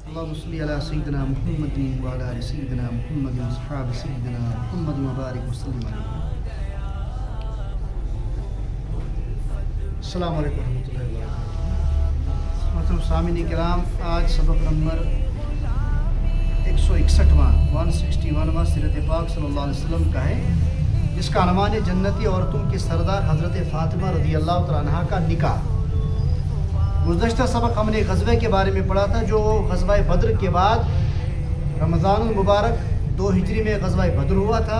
اللهم صل على سيدنا محمد وعلى آل سيدنا محمد وأصحاب سيدنا محمد وبارك وسلم عليه. السلام علیکم ورحمۃ اللہ وبرکاتہ. محترم سامعین کرام، آج سبق نمبر 161 سیرت پاک صلی اللہ علیہ وسلم کا ہے، جس کا عنوان ہے جنتی عورتوں کے سردار حضرت فاطمہ رضی اللہ تعالیٰ عنہا کا نکاح. گزشتہ سبق ہم نے غزوے کے بارے میں پڑھا تھا، جو غزوہ بدر کے بعد رمضان المبارک 2 ہجری میں غزوہ بدر ہوا تھا،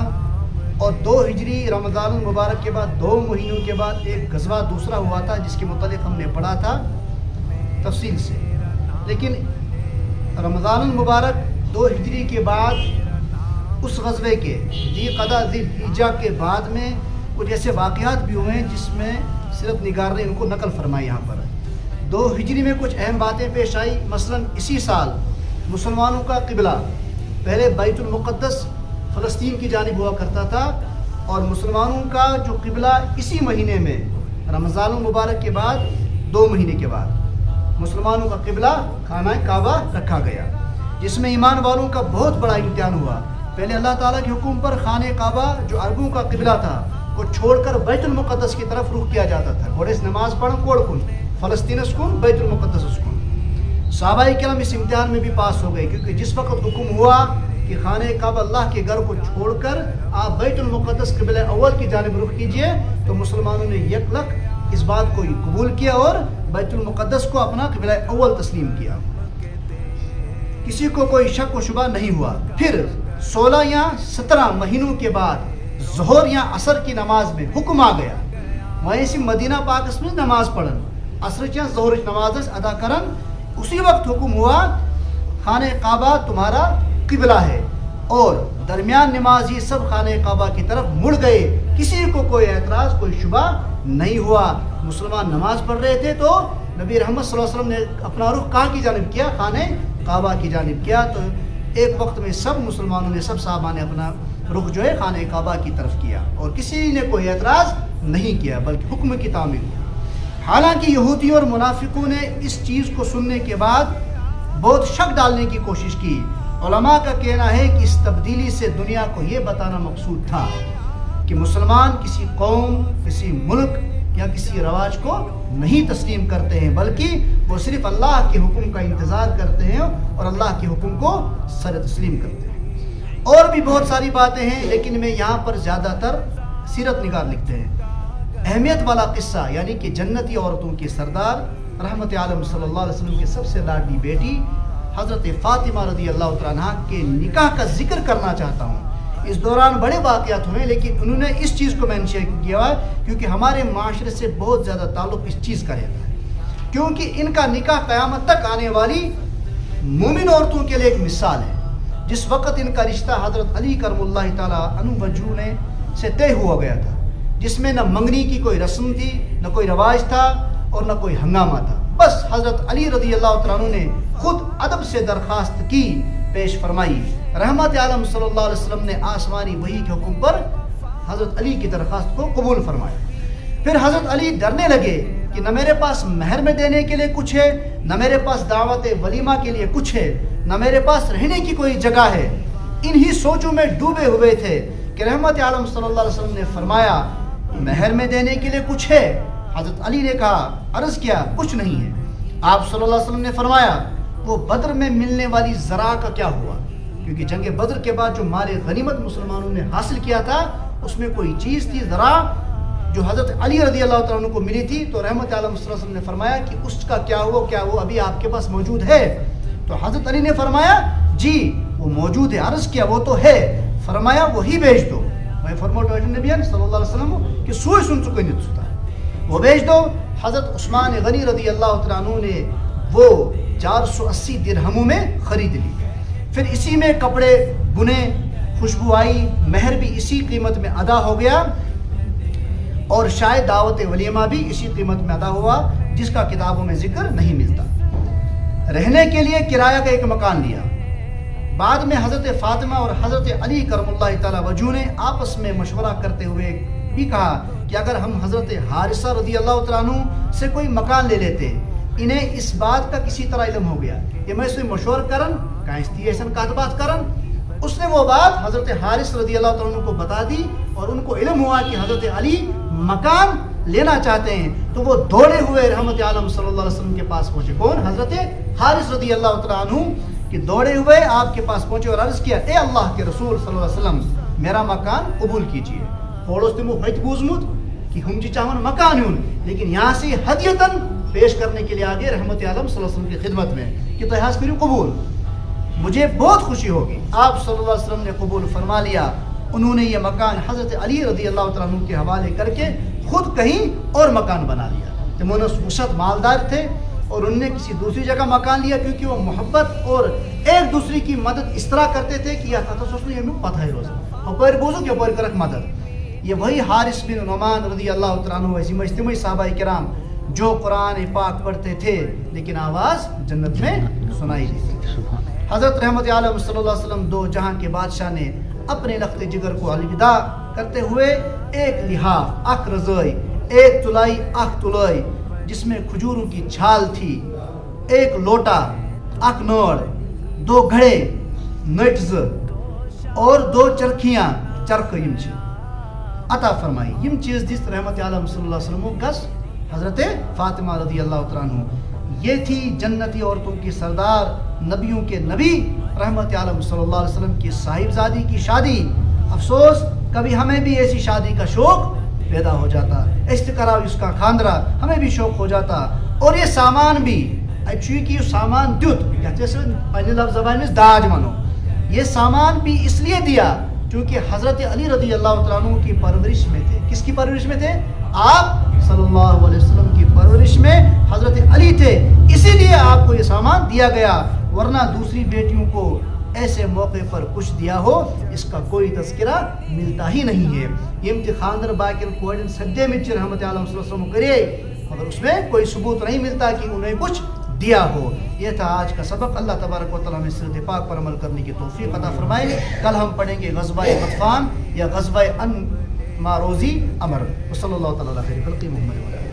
اور 2 ہجری رمضان المبارک کے بعد 2 مہینوں کے بعد ایک غزوہ دوسرا ہوا تھا، جس کے متعلق ہم نے پڑھا تھا تفصیل سے. لیکن رمضان المبارک 2 ہجری کے بعد اس غزوے کے ذی قعدہ ذی الحجہ کے بعد میں کچھ ایسے واقعات بھی ہوئے ہیں جس میں سیرت نگار نے ان کو نقل فرمائی. یہاں پر 2 ہجری میں کچھ اہم باتیں پیش آئی. مثلا اسی سال مسلمانوں کا قبلہ پہلے بیت المقدس فلسطین کی جانب ہوا کرتا تھا، اور مسلمانوں کا جو قبلہ اسی مہینے میں رمضان المبارک کے بعد 2 مہینے کے بعد مسلمانوں کا قبلہ خانہ کعبہ رکھا گیا، جس میں ایمان والوں کا بہت بڑا امتحان ہوا. پہلے اللہ تعالیٰ کے حکم پر خانہ کعبہ جو عربوں کا قبلہ تھا کو چھوڑ کر بیت المقدس کی طرف رخ کیا جاتا تھا. گوڑے اس نماز پڑھ کوڑ کن فلسطین اسکون بیت المقدس اسکون. صحابہ کرام اس امتحان میں بھی پاس ہو گئے، کیونکہ جس وقت حکم ہوا کہ خانہ کعبہ اللہ کے گھر کو چھوڑ کر آپ بیت المقدس قبلہ اول کی جانب رخ کیجئے، تو مسلمانوں نے یک لک اس بات کو قبول کیا اور بیت المقدس کو اپنا قبلہ اول تسلیم کیا. کسی کو کوئی شک و شبہ نہیں ہوا. پھر 16 یا 17 مہینوں کے بعد ظہر یا عصر کی نماز میں حکم آ گیا. وہیں سے مدینہ پاک میں نماز پڑھن عصر یا ظہر نماز ادا کرن. اسی وقت حکم ہوا خانہ کعبہ تمہارا قبلہ ہے، اور درمیان نمازی سب خانہ کعبہ کی طرف مڑ گئے. کسی کو کوئی اعتراض کوئی شبہ نہیں ہوا. مسلمان نماز پڑھ رہے تھے تو نبی رحمت صلی اللہ علیہ وسلم نے اپنا رخ کہاں کی جانب کیا؟ خانہ کعبہ کی جانب کیا. تو ایک وقت میں سب مسلمانوں نے سب صحابہ نے اپنا رخ جو ہے خانہ کعبہ کی طرف کیا، اور کسی نے کوئی اعتراض نہیں کیا، بلکہ حکم کی تعمیل. حالانکہ یہودیوں اور منافقوں نے اس چیز کو سننے کے بعد بہت شک ڈالنے کی کوشش کی. علماء کا کہنا ہے کہ اس تبدیلی سے دنیا کو یہ بتانا مقصود تھا کہ مسلمان کسی قوم، کسی ملک یا کسی رواج کو نہیں تسلیم کرتے ہیں، بلکہ وہ صرف اللہ کے حکم کا انتظار کرتے ہیں اور اللہ کے حکم کو سر تسلیم کرتے ہیں. اور بھی بہت ساری باتیں ہیں، لیکن میں یہاں پر زیادہ تر سیرت نگار لکھتے ہیں. اہمیت والا قصہ یعنی کہ جنتی عورتوں کے سردار رحمت عالم صلی اللہ علیہ وسلم کے سب سے لاڈلی بیٹی حضرت فاطمہ رضی اللہ تعالیٰ عنہا کے نکاح کا ذکر کرنا چاہتا ہوں. اس دوران بڑے واقعات ہوئے، لیکن انہوں نے اس چیز کو مینشن کیا ہے کیونکہ ہمارے معاشرے سے بہت زیادہ تعلق اس چیز کا رہتا ہے، کیونکہ ان کا نکاح قیامت تک آنے والی مومن عورتوں کے لیے ایک مثال ہے. جس وقت ان کا رشتہ حضرت علی کرم اللہ تعالیٰ عنہ وجہ سے طے ہوا گیا تھا، جس میں نہ منگنی کی کوئی رسم تھی، نہ کوئی رواج تھا، اور نہ کوئی ہنگامہ تھا. بس حضرت علی رضی اللہ تعالیٰ عنہ نے خود ادب سے درخواست کی، پیش فرمائی. رحمت عالم صلی اللہ علیہ وسلم نے آسمانی وحی کے حکم پر حضرت علی کی درخواست کو قبول فرمایا. پھر حضرت علی ڈرنے لگے کہ نہ میرے پاس مہر میں دینے کے لیے کچھ ہے، نہ میرے پاس دعوت ولیمہ کے لیے کچھ ہے، نہ میرے پاس رہنے کی کوئی جگہ ہے. انہی سوچوں میں ڈوبے ہوئے تھے کہ رحمت عالم صلی اللہ علیہ وسلم نے فرمایا مہر میں دینے کے لیے کچھ ہے. حضرت علی نے کہا، عرض کیا کچھ نہیں ہے. آپ صلی اللہ علیہ وسلم نے فرمایا وہ بدر میں ملنے والی زرع کا کیا ہوا؟ کیونکہ جنگ بدر کے بعد جو مال غنیمت مسلمانوں نے حاصل کیا تھا اس میں کوئی چیز تھی زرع جو حضرت علی رضی اللہ تعالیٰ عنہ کو ملی تھی. تو رحمت عالم صلی اللہ علیہ وسلم نے فرمایا کہ اس کا کیا ہوا، کیا وہ ابھی آپ کے پاس موجود ہے؟ تو حضرت علی نے فرمایا جی وہ موجود ہے. عرض کیا وہ تو ہے؟ فرمایا وہی بھیج دو. میں فرمایا نبی صلی اللہ علیہ وسلم کہ سوئی سن چکے نہیں ستا وہ بھیج دو. حضرت عثمان غنی رضی اللہ تعالیٰ عنہ نے وہ 480 درہموں میں خرید لی. پھر اسی میں کپڑے بنے، خوشبو آئی، مہر بھی اسی قیمت میں ادا ہو گیا، اور شاید دعوت ولیمہ بھی اسی قیمت میں ادا ہوا، جس کا کتابوں میں ذکر نہیں ملتا. رہنے کے لیے کرایہ کا ایک مکان لیا. بعد میں حضرت فاطمہ اور حضرت علی کرم اللہ تعالیٰ وجہ نے آپس میں مشورہ کرتے ہوئے بھی کہا کہ اگر ہم حضرت حارثہ رضی اللہ تعالیٰ عنہ سے کوئی مکان لے لیتے. انہیں اس بات کا کسی طرح علم ہو گیا تم مشور کرن کانس تی ایسن کت بات کرن. اس نے وہ بات حضرت حارث رضی اللہ تعالیٰ عنہ کو بتا دی اور ان کو علم ہوا کہ حضرت علی مکان لینا چاہتے ہیں. تو وہ دوڑے ہوئے رحمت عالم صلی اللہ علیہ وسلم کے پاس پہنچے. کون؟ حضرت حارث رضی اللہ تعالیٰ عنہ کہ دوڑے ہوئے آپ کے پاس پہنچے اور عرض کیا اے اللہ کے رسول صلی اللہ علیہ وسلم میرا مکان قبول کیجیے. تھوڑا تمو ہت بوزمت کہ ہم جی چاہن مکان یون، لیکن یہاں سے ہدیتاً پیش کرنے کے لیے آگے رحمت عالم صلی اللہ علیہ وسلم کی خدمت میں کہ تو حاصل کرو قبول، مجھے بہت خوشی ہوگی. آپ صلی اللہ علیہ وسلم نے قبول فرما لیا. انہوں نے یہ مکان حضرت علی رضی اللہ تعالیٰ عنہ کے حوالے کر کے خود کہیں اور مکان بنا لیا. تمہوں وسعت مالدار تھے اور ان نے کسی دوسری جگہ مکان لیا کیونکہ وہ محبت اور ایک دوسرے کی مدد اس طرح کرتے تھے کہ یہ پتہ ہے روز اپر بوزو کہ اپر کرک مدد. یہ وہی حارث بن نعمان رضی اللہ تعالیٰ عنہ ایسی مجتمعی صحابہ کرام جو قرآن پاک پڑھتے تھے لیکن آواز جنت میں سنائی دیتی. حضرت رحمت عالم صلی اللہ علیہ وسلم دو جہاں کے بادشاہ نے اپنے لخت جگر کو الوداع کرتے ہوئے ایک لحاف اخ رضائی، ایک تلائی اخ تلائی جس میں کھجوروں کی چھال تھی، ایک لوٹا اخ نوڑ، دو گھڑے نٹز اور دو چرکھیاں چرخ یم عطا فرمائی. یم چیز دس رحمت عالم صلی اللہ علیہ وسلم کس حضرت فاطمہ رضی اللہ تعالیٰ عنہ. یہ تھی جنتی عورتوں کی سردار، نبیوں کے نبی رحمت عالم صلی اللہ علیہ وسلم کی صاحبزادی کی شادی. افسوس کبھی ہمیں بھی ایسی شادی کا شوق پیدا ہو جاتا، استقرار اس کا خاندرہ ہمیں بھی شوق ہو جاتا. اور یہ سامان بھی چونکہ یہ سامان دیت کہتے ہیں پہلے لفظ زبان میں داج منو، یہ سامان بھی اس لیے دیا چونکہ حضرت علی رضی اللہ تعالیٰ عنہ کی پرورش میں تھے. کس کی پرورش میں تھے؟ آپ صلی اللہ علیہ وسلم کی پرورش میں حضرت علی تھے، اسی لیے آپ کو یہ سامان دیا گیا. ورنہ دوسری بیٹیوں کو ایسے موقع پر کچھ دیا ہو اس کا کوئی تذکرہ ملتا ہی نہیں ہے. یم تہ خاندر باقین کوڑن سدے میں رحمت عالم صلی اللہ علیہ وسلم کرے مگر اس میں کوئی ثبوت نہیں ملتا کہ انہیں کچھ دیا ہو. یہ تھا آج کا سبق. اللہ تبارک و تعالیٰ ہمیں سیرت پاک پر عمل کرنے کی توفیق عطا فرمائے. کل ہم پڑھیں گے غزوہ غطفان یا غزوہ ان ماروزی امر. وصلی اللہ تعالیٰ علیہ خیر خلق محمد.